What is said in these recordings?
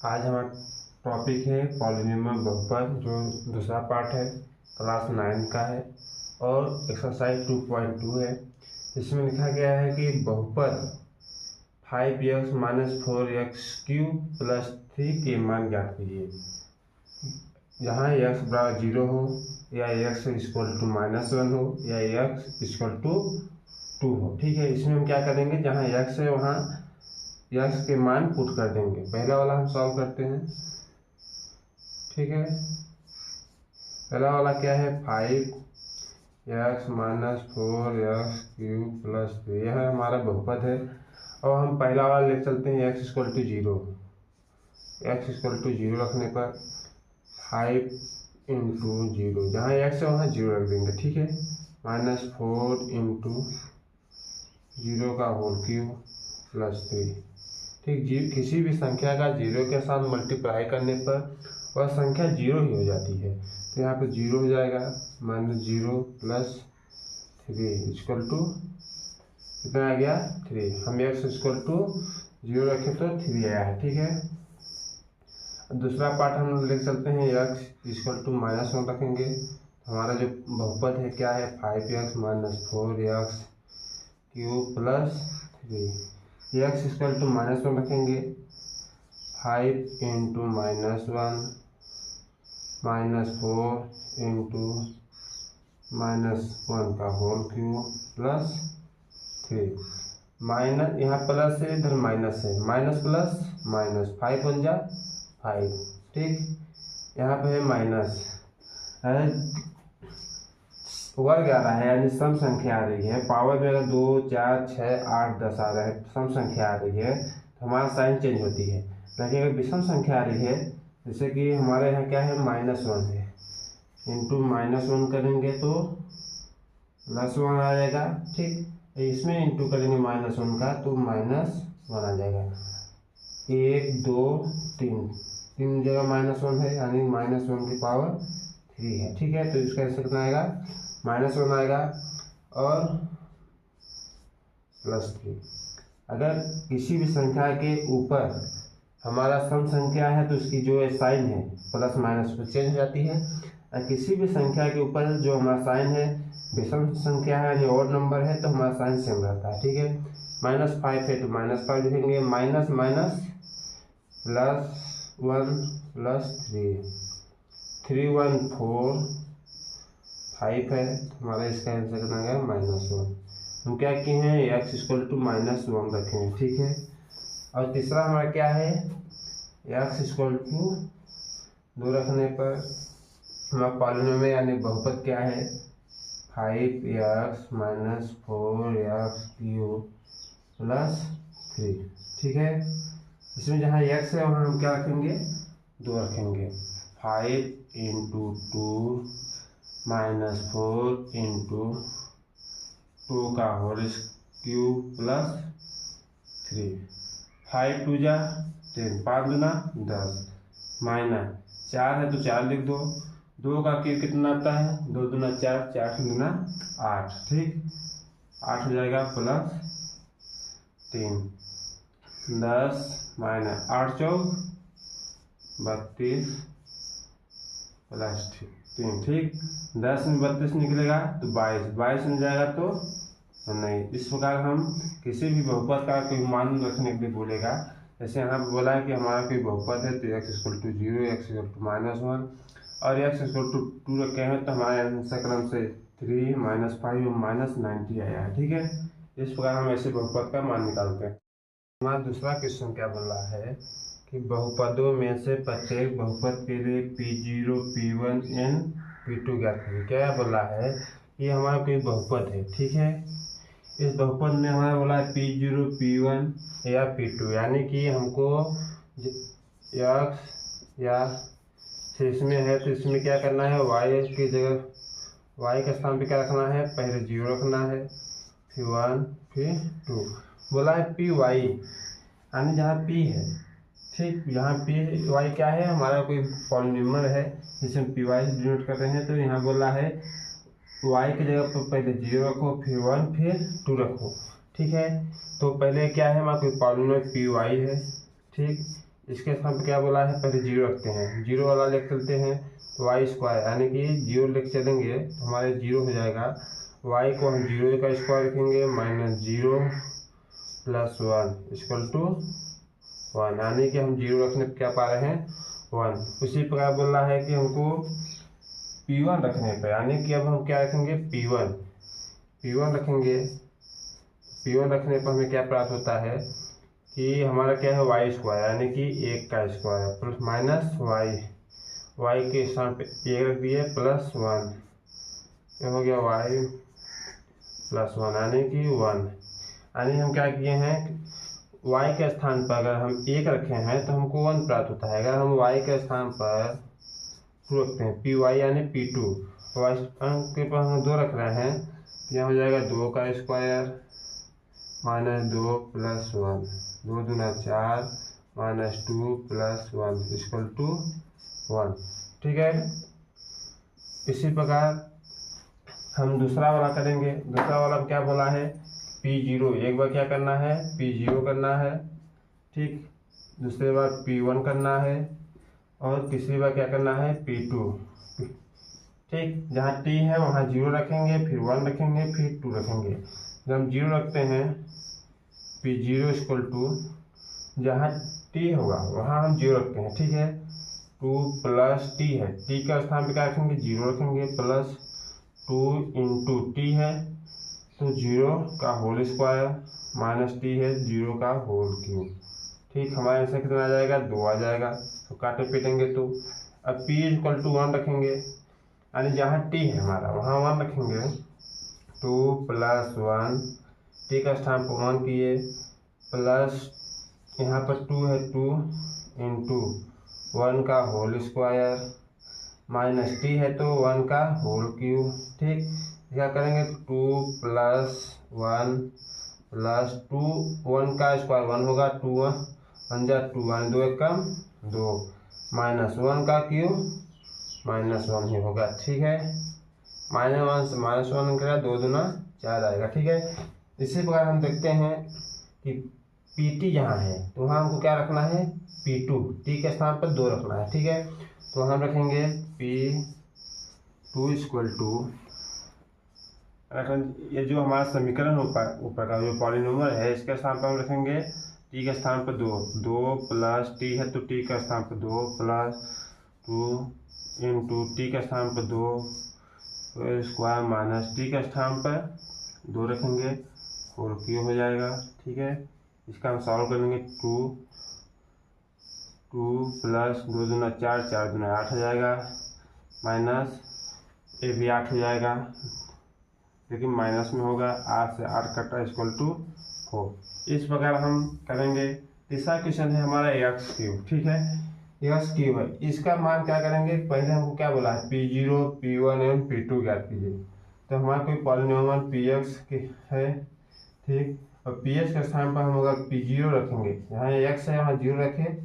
आज हमारा टॉपिक है पॉलिनोमियल बहुपद, जो दूसरा पार्ट है, क्लास 9 का है और एक्सरसाइज 2.2 है। इसमें लिखा गया है कि बहुपद 5x - 4x³ + 3 के मान ज्ञात कीजिए। जहाँ x बराबर 0 हो या x = -1 हो या x = 2 हो। ठीक है, इसमें हम क्या करेंगे, जहाँ x है वहाँ x के मान पुट कर देंगे। पहला वाला हम सॉल्व करते हैं। ठीक है, पहला वाला क्या है, 5x - 4x³ + 3, यह हमारा बहुपद है। और हम पहला वाला ले चलते हैं, x = 0। x = 0 रखने पर 5 × 0, जहाँ x है वहाँ 0 रख देंगे। ठीक है, -4 × 0³ + 3। ठीक, किसी भी संख्या का 0 के साथ मल्टीप्लाई करने पर वह संख्या 0 ही हो जाती है। तो यहाँ पे 0 हो जाएगा, -0 + 3 = कितना आ गया, 3। हम x = 0 रखें तो 3 आया है। ठीक है, दूसरा पार्ट हम ले चलते हैं, x = -1 रखेंगे। हमारा जो बहुपद है क्या है, 5x - 4x³ + 3। x = -1 रखेंगे, 5 × -1 -4 × -1³ + 3। माइनस, यहाँ प्लस है, इधर माइनस है, माइनस प्लस माइनस, 5 × 5। ठीक, यहाँ पे है माइनस, वर्ग आ रहा है, यानी सम संख्या आ रही है। पावर में अगर 2, 4, 6, 8, 10 आ रहा है, सम संख्या आ रही है तो हमारा साइन चेंज होती है। लेकिन अगर विषम संख्या आ रही है, जैसे कि हमारे यहाँ क्या है, -1 है, इंटू -1 करेंगे तो +1 आ जाएगा। ठीक, इसमें इंटू करेंगे -1 का तो -1 आ जाएगा। 1, 2, 3 जगह -1 है, यानी -1 की पावर 3 है। ठीक है, तो इसका आंसर कितना आएगा, -1 आएगा और +3। अगर किसी भी संख्या के ऊपर हमारा सम संख्या है तो उसकी जो साइन है प्लस माइनस तो चेंज हो जाती है। और किसी भी संख्या के ऊपर जो हमारा साइन है विषम संख्या है यानी ऑड नंबर है तो हमारा साइन सेम रहता है। ठीक है, -5 है तो -5 लिखेंगे, माइनस माइनस +1 + 3 1 4 5 है, हमारा इसका आंसर कितना गया, -1। हम क्या किए हैं, x = -1 रखे हैं। ठीक है, और तीसरा हमारा क्या है, x = 2 रखने पर हमारा पॉलिनोमियल यानी बहुपद क्या है, 5x - 4x³ + 3। ठीक है, इसमें जहाँ x है वहाँ हम क्या रखेंगे, 2 रखेंगे। 5 × 2 -4 × 2³ + 3। 5 2 जा 10, 5 दूना 10, माइनस 4 है तो 4 लिख दो। 2 का क्यूब कितना आता है, 2 दूना 4, 4 दूना 8। ठीक, 8 हो जाएगा +3, 10 माइनस 8 चौक 32 +3। ठीक, 10 में 32 निकलेगा तो 22 में जाएगा तो नहीं। इस प्रकार हम किसी भी बहुपद का कोई मान रखने के लिए बोलेगा, जैसे यहाँ पर बोला है कि हमारा कोई बहुपद है तो x = 0, x = -1 और x = 2 रखे हैं तो हमारे आंसर क्रम से 3 -5 और -90 आया है। ठीक है, इस प्रकार हम ऐसे बहुपद का मान निकालते हैं। हमारा दूसरा क्वेश्चन क्या बोल रहा है कि बहुपदों में से प्रत्येक बहुपद के लिए P0 P1 and P2 ज्ञात करें। क्या बोल रहा है, ये हमारा कोई बहुपद है। ठीक है, इस बहुपद में हमारा बोला है P0 P1 या P2, यानी कि हमको x या इसमें है तो इसमें क्या करना है, y की जगह y के स्थान पे क्या रखना है, पहले 0 रखना है, फिर 1 फिर 2। बोला है पी वाई, यानी जहाँ p है। ठीक, यहाँ पी वाई क्या है, हमारा कोई पॉलिनोमियल है जिसमें पी वाई से डिनोट कर रहे हैं। तो यहाँ बोला है y की जगह पर पहले 0 रखो, फिर 1 फिर 2 रखो। ठीक है, तो पहले क्या है, हमारा कोई पॉलिनोमियल पी वाई है। ठीक, इसके स्थान पे क्या बोला है, पहले जीरो रखते हैं, जीरो वाला लेके चलते हैं तो वाई स्क्वायर यानी कि जीरो लेके चलेंगे तो हमारे जीरो हो जाएगा। वाई को हम जीरो का स्क्वायर रखेंगे minus zero plus one equal to one, यानी कि हम जीरो रखने पर क्या पा रहे हैं, वन। उसी प्रकार बोल रहा है कि हमको P1 रखने पर, यानी कि अब हम क्या रखेंगे, P1 रखेंगे। P1 रखने पर हमें क्या प्राप्त होता है कि हमारा क्या है, वाई स्क्वायर यानी कि एक का स्क्वायर प्लस माइनस वाई के स्थान पे एक रख दिए प्लस वन, ये हो गया वाई प्लस वन यानी कि वन। यानी हम क्या किए हैं, y के स्थान पर अगर हम एक रखे हैं तो हमको वन प्राप्त होता है। अगर हम y के स्थान पर टू रखते हैं, पी वाई यानी P2, y अंक के पास हम दो रख रहे हैं तो यह हो जाएगा दो का स्क्वायर माइनस दो प्लस वन, दो दूना चार minus two plus one equal to one. ठीक है, इसी प्रकार हम दूसरा वाला करेंगे। दूसरा वाला क्या बोला है, P0 एक बार क्या करना है, P0 करना है, ठीक। दूसरे बार P1 करना है और तीसरी बार क्या करना है, P2, ठीक। जहाँ t है वहाँ जीरो रखेंगे, फिर 1 रखेंगे, फिर 2 रखेंगे। जब हम जीरो रखते हैं P0 इक्वल टू, जहाँ t होगा वहाँ हम जीरो रखते हैं, ठीक है। 2 प्लस t है, t का स्थान पे क्या रखेंगे, जीरो रखेंगे प्लस 2 इंटू टी है तो जीरो का होल स्क्वायर माइनस टी है जीरो का होल क्यूब, ठीक। हमारे आंसर कितना आ जाएगा, 2 आ जाएगा। तो काटे पीटेंगे तो अब p इक्वल टू 1 रखेंगे, यानी जहाँ t है हमारा वहाँ 1 रखेंगे। 2 प्लस 1, t का स्थान पर 1 किए प्लस यहाँ पर 2 है 2 इंटू 1 का होल स्क्वायर माइनस टी है तो 1 का होल क्यूब, ठीक। क्या करेंगे, 2 प्लस 1 प्लस 2, 1 का स्क्वायर 1 होगा, 2 1 जा 2 1 2 एक कम 2 माइनस 1 का क्यूब माइनस 1 ही होगा, ठीक है। माइनस 1 से माइनस 1 निकलेगा, 2 दूना 4 आएगा, ठीक है। इसी प्रकार हम देखते हैं कि PT जहाँ है तो वहाँ हमको क्या रखना है, P2, टी के स्थान पर 2 रखना है, ठीक है। तो हम रखेंगे P2 इक्वल टू, ये जो हमारा समीकरण ऊपर का जो पॉलिनोमियल है इसके स्थान पर हम रखेंगे t के स्थान पर 2 प्लस t है तो t के स्थान पर 2 प्लस 2 इंटू टी के स्थान पर 2 स्क्वायर माइनस टी के स्थान पर 2 रखेंगे, होल क्यूब हो जाएगा, ठीक है। इसका हम सॉल्व करेंगे, 2 प्लस 2 दूना 4 4 दूना 8 हो जाएगा माइनस ये भी 8 हो जाएगा, लेकिन माइनस में होगा, 8 से 8 कटा इक्वल टू 4। इस प्रकार हम करेंगे। तीसरा क्वेश्चन है हमारा एक्स क्यूब, ठीक है। एक्स क्यूब है, इसका मान क्या करेंगे, पहले हमको क्या बोला है, P0 P1 एवं P2 ज्ञात कीजिए। तो हमारा कोई पॉलिनोमियल PX है, ठीक। और PX के स्थान पर हम अगर P0 रखेंगे, यहाँ x है यहाँ 0 रखें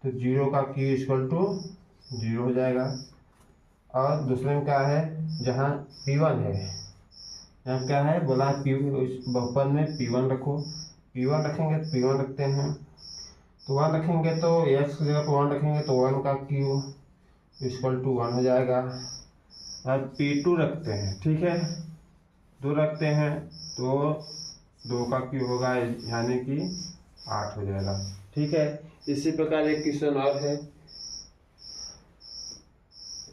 तो 0 का क्यू इक्वल टू 0 हो जाएगा। और दूसरे में क्या है, जहाँ P1 है, यहाँ क्या है बोला है बहुपद में P1 रखो, P1 रखेंगे तो P1 रखते हैं तो 1 रखेंगे तो x की जगह पर 1 रखेंगे तो 1 का क्यूब इक्वल टू 1 हो जाएगा। अब P2 रखते हैं, ठीक है, 2 रखते हैं तो 2 का क्यूब होगा यानी कि 8 हो जाएगा, ठीक है। इसी प्रकार एक क्वेश्चन और है,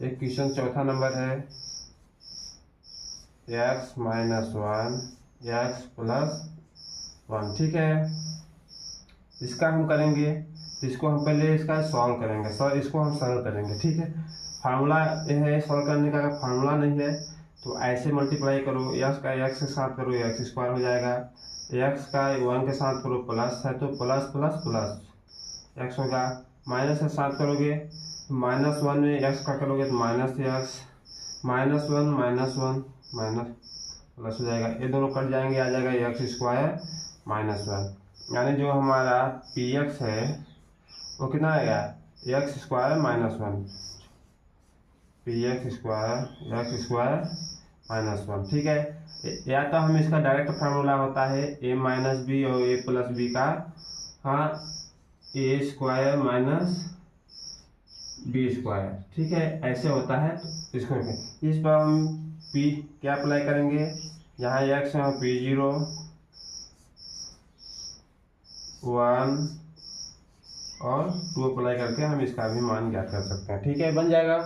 एक क्वेश्चन चौथा नंबर है, x माइनस 1 x प्लस 1, ठीक है। इसका हम करेंगे, इसको हम पहले इसका सॉल्व करेंगे, इसको हम सॉल्व करेंगे, ठीक है। फार्मूला है सॉल्व करने का, अगर फार्मूला नहीं है तो ऐसे मल्टीप्लाई करो, x का x के साथ करो x स्क्वायर हो जाएगा, x का 1 के साथ करो प्लस है तो प्लस प्लस प्लस x होगा, माइनस के साथ करोगे माइनस 1 में x का करोगे तो minus x, minus 1 minus 1 minus plus हो जाएगा, ये दोनों कट जाएंगे, आ जाएगा x स्क्वायर माइनस 1, यानी जो हमारा px है वो कितना आएगा, x square minus 1, px square minus 1, ठीक है। या तो हम इसका डायरेक्ट फार्मूला होता है a माइनस बी और a प्लस बी का, हाँ ए स्क्वायर माइनस बी स्क्वायर, ठीक है, ऐसे होता है। तो इसको इस पर हम पी क्या अप्लाई करेंगे, यहाँ एक्स है P0 1 और 2 अप्लाई करके हम इसका भी मान ज्ञात कर सकते हैं, ठीक है, बन जाएगा।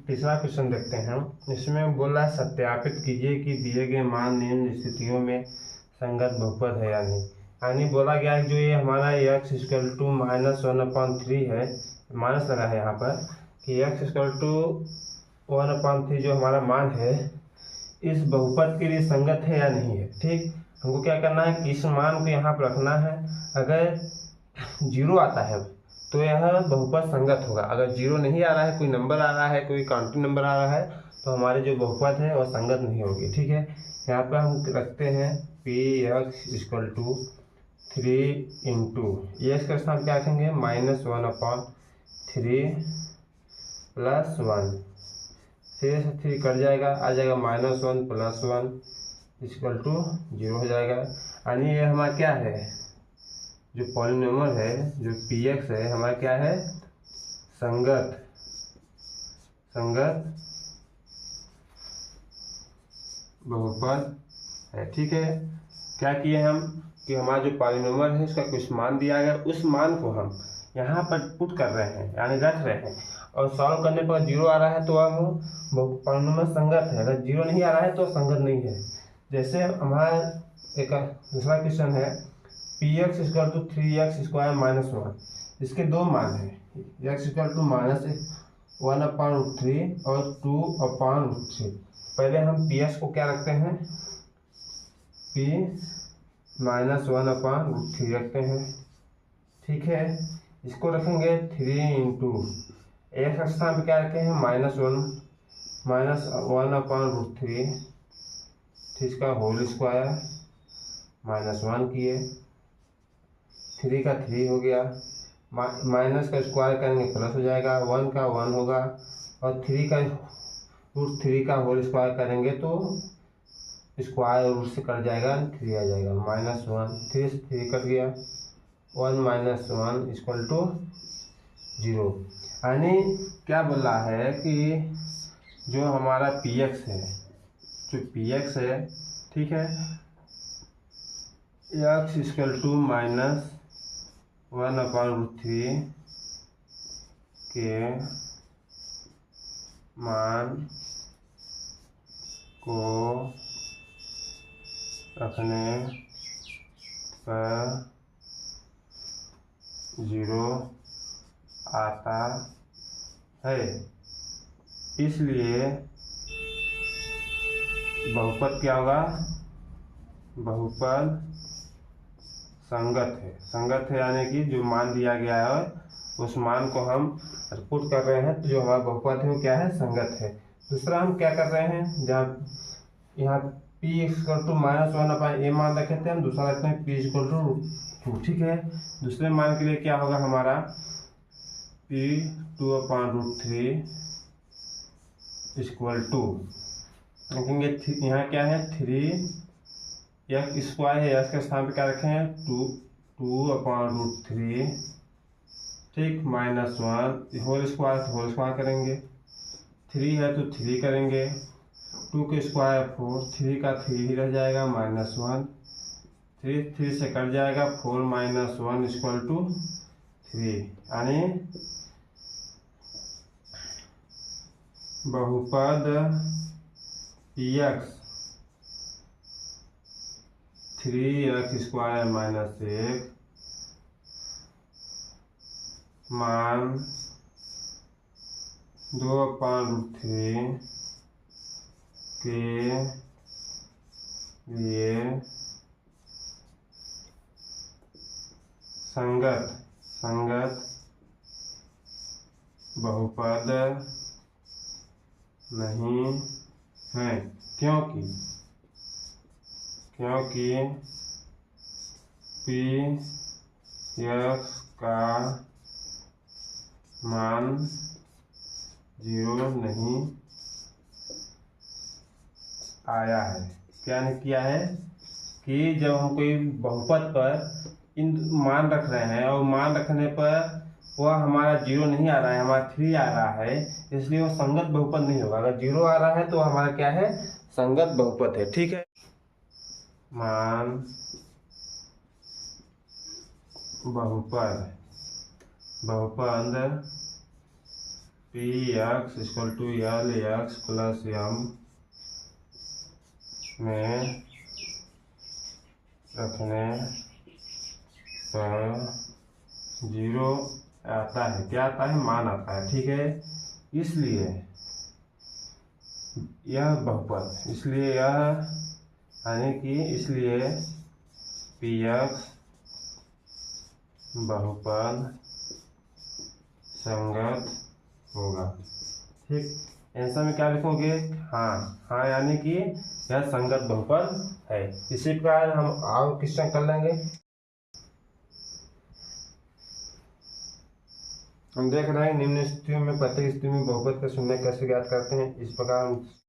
तीसरा क्वेश्चन देखते हैं। इसमें बोल रहा है सत्यापित कीजिए कि दिए गए मान निम्न स्थितियों में संगत बहुपद है या नहीं। यानी बोला गया है जो ये हमारा x इक्वल टू -1/3 है, माइनस लगा है यहाँ पर कि x इक्वल टू 1/3 जो हमारा मान है इस बहुपद के लिए संगत है या नहीं है। ठीक, हमको क्या करना है कि इस मान को यहाँ पर रखना है। अगर 0 आता है तो यह बहुपद संगत होगा, अगर 0 नहीं आ रहा है, कोई नंबर आ रहा है, कोई काउंटिंग नंबर आ रहा है, तो हमारे जो बहुपद है वह संगत नहीं होगी। ठीक है, यहाँ पर हम रखते हैं px equal to 3 into X का स्थान क्या रखेंगे -1/3 प्लस 1, 3 से 3 कट जाएगा, आ जाएगा -1 प्लस 1 इक्वल टू 0 हो जाएगा। यानी ये हमारा क्या है, जो पॉलिनोमियल है जो px है हमारा क्या है, संगत बहुपद है। ठीक है, क्या किए हम कि हमारा जो पॉलिनोमियल है उसका कुछ मान दिया गया, उस मान को हम यहाँ पर पुट कर रहे हैं यानी रख रहे हैं, और सॉल्व करने पर 0 आ रहा है तो हम पॉलिनोमियल संगत है, अगर 0 नहीं आ रहा है तो संगत नहीं है। जैसे हमारा एक दूसरा क्वेश्चन है px equal to 3x square minus 1, इसके दो मान हैं x इक्वल टू -1/3 और 2/3। पहले हम px को क्या रखते हैं, p -1/3 रखते हैं। ठीक है, इसको रखेंगे 3 इंटू x स्थान पे क्या रखे हैं -1/3, इसका होल स्क्वायर -1 किए, 3 का 3 हो गया, माइनस का स्क्वायर करेंगे प्लस हो जाएगा, 1 का 1 होगा, और 3 का √3 का होल स्क्वायर करेंगे तो स्क्वायर रूट से कट जाएगा, 3 आ जाएगा, -1, 3 से 3 कट गया, 1 - 1 इक्वल टू 0। यानी क्या बोल रहा है कि जो हमारा px है, जो px है, ठीक है, x इक्वल टू -1/3 के मान को रखने पर 0 आता है, इसलिए बहुपद क्या होगा, बहुपद संगत है यानी कि जो मान दिया गया है उस मान को हम पुट कर रहे हैं तो जो हमारा बहुपद है वो क्या है, संगत है। दूसरा हम क्या कर रहे हैं, जहाँ यहाँ p इक्वल टू -1/a मान रखे थे, हम दूसरा रखते हैं p इक्वल टू 2। ठीक है, दूसरे मान के लिए क्या होगा हमारा p 2/√3 इक्वल टू रखेंगे, यहाँ क्या है 3 x स्क्वायर है, x के स्थान पे क्या रखे हैं 2/√3, ठीक, -1 होल स्क्वायर करेंगे, 3 है तो 3 करेंगे, 2 के स्क्वायर 4, 3 का 3 ही रह जाएगा, -1, 3 से कट जाएगा, 4 - 1 इक्वल टू 3। यानी बहुपद px 3x स्क्वायर -1 मान 2/√3 के लिए संगत बहुपद नहीं है, क्योंकि पी एक्स का मान 0 नहीं आया है। क्या नहीं किया है कि जब हम कोई बहुपद पर इन मान रख रहे हैं और मान रखने पर वह हमारा 0 नहीं आ रहा है, हमारा 3 आ रहा है, इसलिए वो संगत बहुपद नहीं होगा। अगर 0 आ रहा है तो हमारा क्या है, संगत बहुपद है। ठीक है, मान बहुपद P X equal to L X plus M में रखने पर 0 आता है। क्या आता है, मान आता है। ठीक है, इसलिए यह बहुपद, इसलिए यह यानी कि इसलिए पी एक्स बहुपद संगत होगा। ठीक, आंसर में क्या लिखोगे, हाँ यानी कि यह संगत बहुपद है। इसी प्रकार हम और क्वेश्चन कर लेंगे। हम देख रहे हैं निम्न स्थितियों में प्रत्येक स्थिति में बहुपद का शून्य कैसे ज्ञात करते हैं। इस प्रकार हम